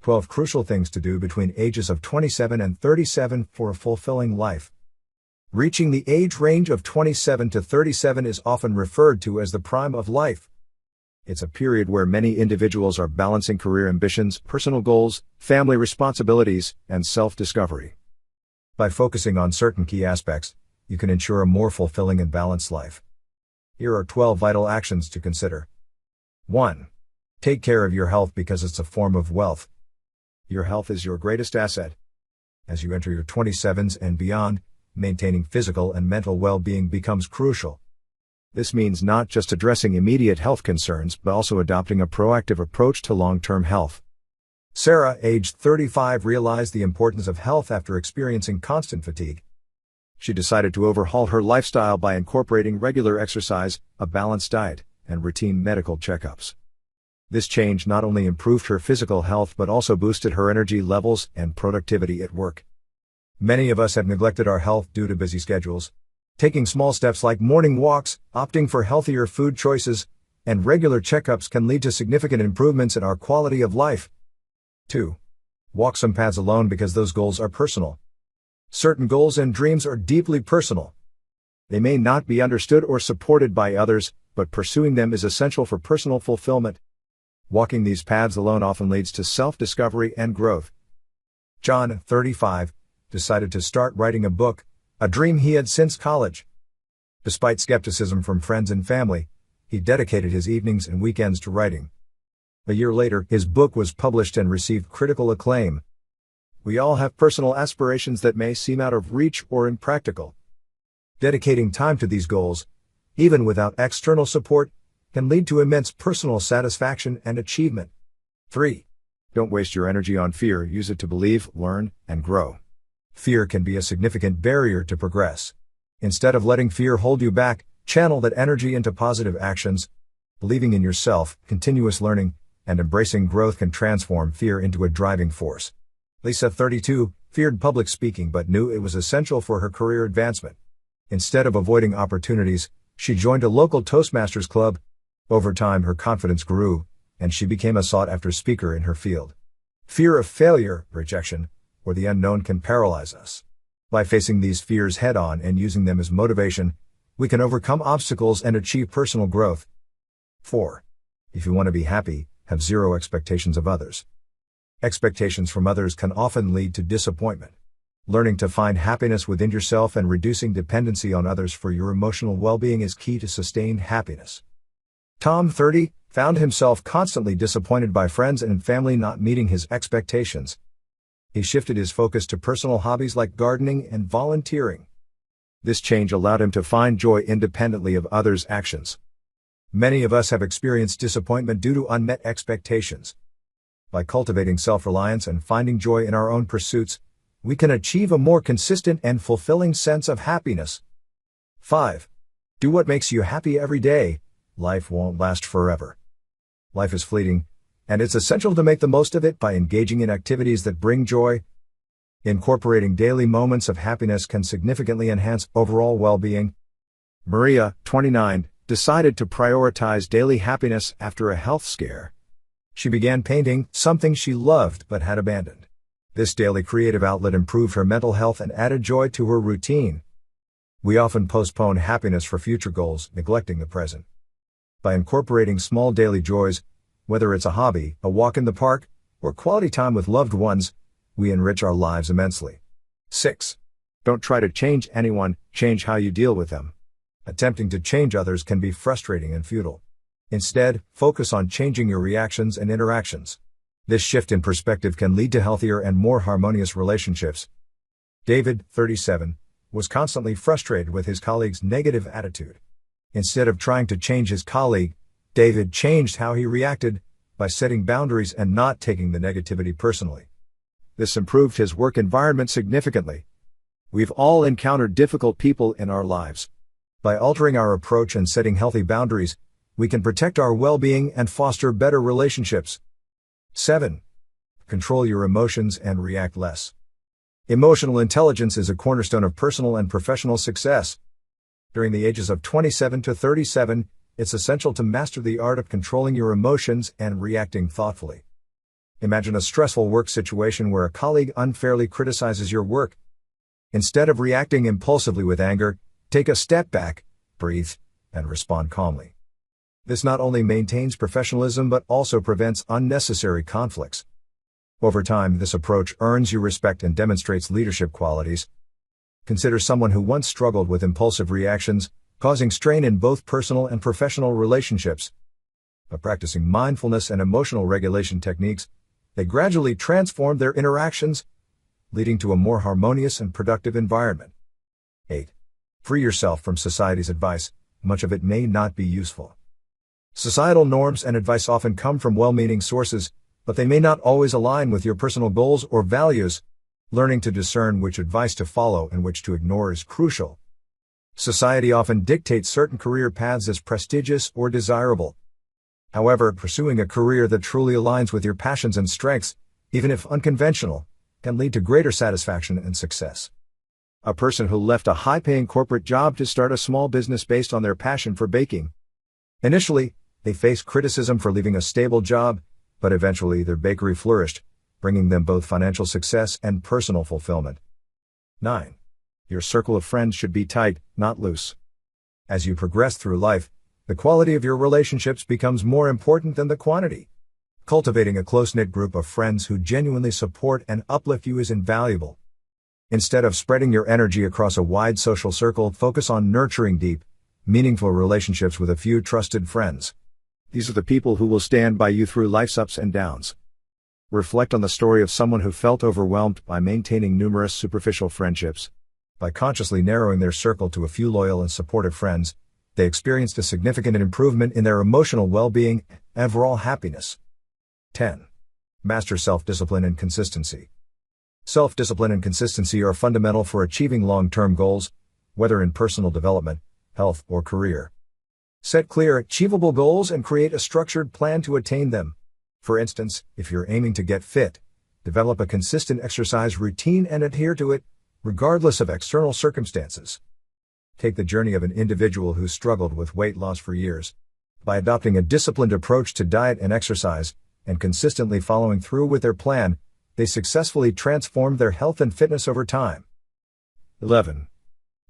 12 Crucial Things to Do Between Ages of 27 and 37 for a Fulfilling Life. Reaching the age range of 27 to 37 is often referred to as the prime of life. It's a period where many individuals are balancing career ambitions, personal goals, family responsibilities, and self-discovery. By focusing on certain key aspects, you can ensure a more fulfilling and balanced life. Here are 12 vital actions to consider. 1. Take care of your health because it's a form of wealth. Your health is your greatest asset. As you enter your 27s and beyond, maintaining physical and mental well-being becomes crucial. This means not just addressing immediate health concerns but also adopting a proactive approach to long-term health. Sarah, aged 35, realized the importance of health after experiencing constant fatigue. She decided to overhaul her lifestyle by incorporating regular exercise, a balanced diet, and routine medical checkups. This change not only improved her physical health but also boosted her energy levels and productivity at work. Many of us have neglected our health due to busy schedules. Taking small steps like morning walks, opting for healthier food choices, and regular checkups can lead to significant improvements in our quality of life. 2. Walk some paths alone because those goals are personal. Certain goals and dreams are deeply personal. They may not be understood or supported by others, but pursuing them is essential for personal fulfillment. Walking these paths alone often leads to self-discovery and growth. John, 35, decided to start writing a book, a dream he had since college. Despite skepticism from friends and family, he dedicated his evenings and weekends to writing. A year later, his book was published and received critical acclaim. We all have personal aspirations that may seem out of reach or impractical. Dedicating time to these goals, even without external support, can lead to immense personal satisfaction and achievement. 3. Don't waste your energy on fear, use it to believe, learn, and grow. Fear can be a significant barrier to progress. Instead of letting fear hold you back, channel that energy into positive actions. Believing in yourself, continuous learning, and embracing growth can transform fear into a driving force. Lisa, 32, feared public speaking but knew it was essential for her career advancement. Instead of avoiding opportunities, she joined a local Toastmasters club. Over time, her confidence grew, and she became a sought-after speaker in her field. Fear of failure, rejection, or the unknown can paralyze us. By facing these fears head-on and using them as motivation, we can overcome obstacles and achieve personal growth. 4. If you want to be happy, have zero expectations of others. Expectations from others can often lead to disappointment. Learning to find happiness within yourself and reducing dependency on others for your emotional well-being is key to sustained happiness. Tom, 30, found himself constantly disappointed by friends and family not meeting his expectations. He shifted his focus to personal hobbies like gardening and volunteering. This change allowed him to find joy independently of others' actions. Many of us have experienced disappointment due to unmet expectations. By cultivating self-reliance and finding joy in our own pursuits, we can achieve a more consistent and fulfilling sense of happiness. 5. Do what makes you happy every day. Life won't last forever. Life is fleeting, and it's essential to make the most of it by engaging in activities that bring joy. Incorporating daily moments of happiness can significantly enhance overall well-being. Maria, 29, decided to prioritize daily happiness after a health scare. She began painting, something she loved but had abandoned. This daily creative outlet improved her mental health and added joy to her routine. We often postpone happiness for future goals, neglecting the present. By incorporating small daily joys, whether it's a hobby, a walk in the park, or quality time with loved ones, we enrich our lives immensely. 6. Don't try to change anyone, change how you deal with them. Attempting to change others can be frustrating and futile. Instead, focus on changing your reactions and interactions. This shift in perspective can lead to healthier and more harmonious relationships. David, 37, was constantly frustrated with his colleague's negative attitude. Instead of trying to change his colleague, David changed how he reacted by setting boundaries and not taking the negativity personally. This improved his work environment significantly. We've all encountered difficult people in our lives. By altering our approach and setting healthy boundaries, we can protect our well-being and foster better relationships. 7. Control your emotions and react less. Emotional intelligence is a cornerstone of personal and professional success. During the ages of 27 to 37, it's essential to master the art of controlling your emotions and reacting thoughtfully. Imagine a stressful work situation where a colleague unfairly criticizes your work. Instead of reacting impulsively with anger, take a step back, breathe, and respond calmly. This not only maintains professionalism but also prevents unnecessary conflicts. Over time, this approach earns you respect and demonstrates leadership qualities. Consider someone who once struggled with impulsive reactions, causing strain in both personal and professional relationships. By practicing mindfulness and emotional regulation techniques, they gradually transformed their interactions, leading to a more harmonious and productive environment. 8. Free yourself from society's advice. Much of it may not be useful. Societal norms and advice often come from well-meaning sources, but they may not always align with your personal goals or values. Learning to discern which advice to follow and which to ignore is crucial. Society often dictates certain career paths as prestigious or desirable. However, pursuing a career that truly aligns with your passions and strengths, even if unconventional, can lead to greater satisfaction and success. A person who left a high-paying corporate job to start a small business based on their passion for baking. Initially, they faced criticism for leaving a stable job, but eventually their bakery flourished, bringing them both financial success and personal fulfillment. 9. Your circle of friends should be tight, not loose. As you progress through life, the quality of your relationships becomes more important than the quantity. Cultivating a close-knit group of friends who genuinely support and uplift you is invaluable. Instead of spreading your energy across a wide social circle, focus on nurturing deep, meaningful relationships with a few trusted friends. These are the people who will stand by you through life's ups and downs. Reflect on the story of someone who felt overwhelmed by maintaining numerous superficial friendships. By consciously narrowing their circle to a few loyal and supportive friends, they experienced a significant improvement in their emotional well-being and overall happiness. 10. Master self-discipline and consistency. Self-discipline and consistency are fundamental for achieving long-term goals, whether in personal development, health, or career. Set clear, achievable goals and create a structured plan to attain them. For instance, if you're aiming to get fit, develop a consistent exercise routine and adhere to it, regardless of external circumstances. Take the journey of an individual who struggled with weight loss for years. By adopting a disciplined approach to diet and exercise, and consistently following through with their plan, they successfully transformed their health and fitness over time. 11.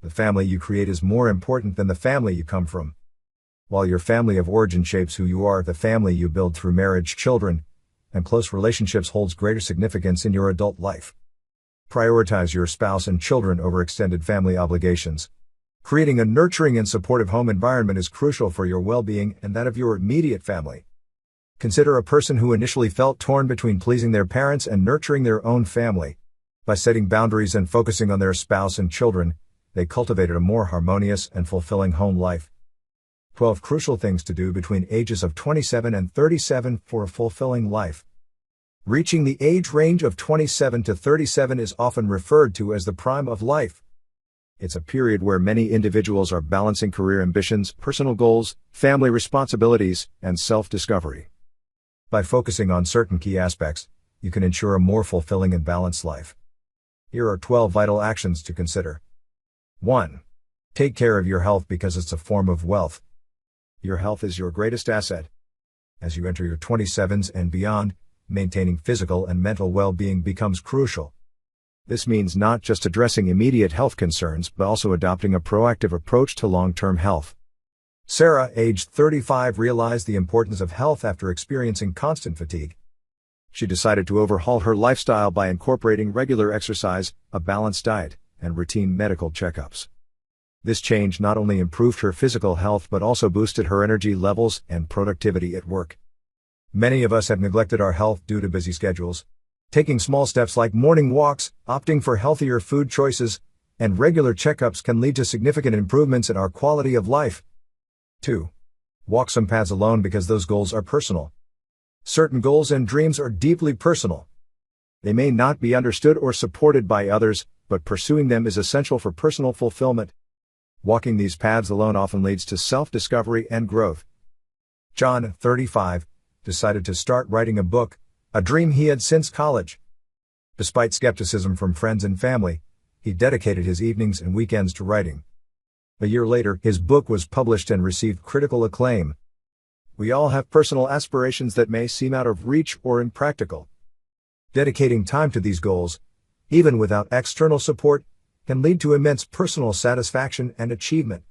The family you create is more important than the family you come from. While your family of origin shapes who you are, the family you build through marriage, children, and close relationships holds greater significance in your adult life. Prioritize your spouse and children over extended family obligations. Creating a nurturing and supportive home environment is crucial for your well-being and that of your immediate family. Consider a person who initially felt torn between pleasing their parents and nurturing their own family. By setting boundaries and focusing on their spouse and children, they cultivated a more harmonious and fulfilling home life. 12 crucial things to do between ages of 27 and 37 for a fulfilling life. Reaching the age range of 27 to 37 is often referred to as the prime of life. It's a period where many individuals are balancing career ambitions, personal goals, family responsibilities, and self-discovery. By focusing on certain key aspects, you can ensure a more fulfilling and balanced life. Here are 12 vital actions to consider. 1. Take care of your health because it's a form of wealth. Your health is your greatest asset. As you enter your 27s and beyond, maintaining physical and mental well-being becomes crucial. This means not just addressing immediate health concerns but also adopting a proactive approach to long-term health. Sarah, aged 35, realized the importance of health after experiencing constant fatigue. She decided to overhaul her lifestyle by incorporating regular exercise, a balanced diet, and routine medical checkups. This change not only improved her physical health but also boosted her energy levels and productivity at work. Many of us have neglected our health due to busy schedules. Taking small steps like morning walks, opting for healthier food choices, and regular checkups can lead to significant improvements in our quality of life. 2. Walk some paths alone because those goals are personal. Certain goals and dreams are deeply personal. They may not be understood or supported by others, but pursuing them is essential for personal fulfillment. Walking these paths alone often leads to self-discovery and growth. John, 35, decided to start writing a book, a dream he had since college. Despite skepticism from friends and family, he dedicated his evenings and weekends to writing. A year later, his book was published and received critical acclaim. We all have personal aspirations that may seem out of reach or impractical. Dedicating time to these goals, even without external support, can lead to immense personal satisfaction and achievement.